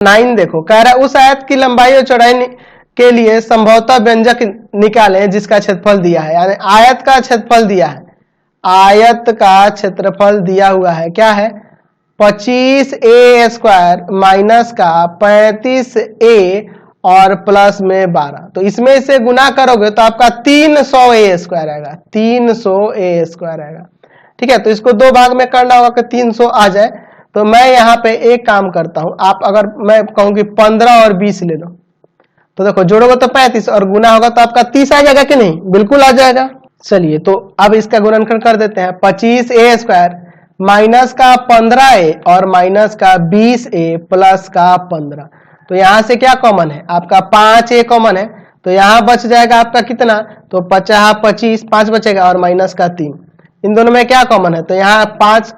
9 देखो, कह रहा है उस आयत की लंबाई और चौड़ाई के लिए संभवतः व्यंजक निकालें जिसका क्षेत्रफल दिया है। यानी आयत का क्षेत्रफल दिया है, आयत का क्षेत्रफल दिया हुआ है, क्या है 25a स्क्वायर माइनस का 35a और प्लस में 12। तो इसमें से गुना करोगे तो आपका 300a स्क्वायर आएगा, 300a स्क्वायर आएगा। ठीक है, तो इसको दो भाग में करना होगा कि 300 आ जाए। तो मैं यहाँ पे एक काम करता हूं, आप अगर मैं कहूं कि 15 और 20 ले लो, तो देखो जोड़ोगे तो 35 और गुना होगा तो आपका 30 आ जाएगा कि नहीं, बिल्कुल आ जाएगा। चलिए तो अब इसका गुणनखंड कर देते हैं, 25a स्क्वायर माइनस का 15a और माइनस का 20a प्लस का 15। तो यहां से क्या कॉमन है, आपका 5a कॉमन है, तो यहां बच जाएगा आपका कितना, तो 50 25 5 बचेगा और माइनस का 3। इन दोनों में क्या कॉमन है, तो यहाँ 5,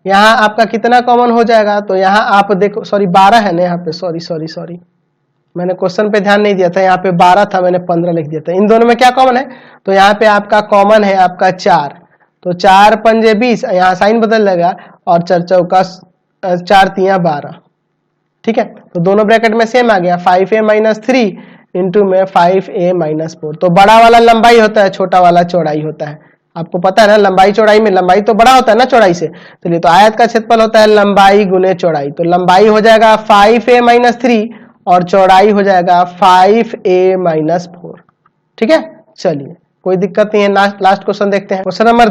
यहाँ आपका कितना कॉमन हो जाएगा, तो यहाँ आप देखो, सॉरी 12 है ना यहाँ पे, सॉरी मैंने क्वेश्चन पे ध्यान नहीं दिया था, यहाँ पे 12 था, मैंने 15 लिख दिया था। इन दोनों में क्या कॉमन है, तो यहाँ पे आपका कॉमन है आपका 4, तो 4 पंजे 20, यहाँ साइन बदल जाएगा और 4 चौका 4 तिया 12। ठीक है, तो दोनों ब्रैकेट में सेम आ गया, 5a माइनस 3 इंटू में 5a माइनस 4। तो बड़ा वाला लंबाई होता है, छोटा वाला चौड़ाई होता है, आपको पता है ना, लंबाई चौड़ाई में लंबाई तो बड़ा होता है ना चौड़ाई से। चलिए, तो आयत का क्षेत्रफल होता है लंबाई गुने चौड़ाई, तो लंबाई हो जाएगा 5a माइनस 3 और चौड़ाई हो जाएगा 5a माइनस 4। ठीक है, चलिए कोई दिक्कत नहीं है। लास्ट क्वेश्चन देखते हैं, क्वेश्चन नंबर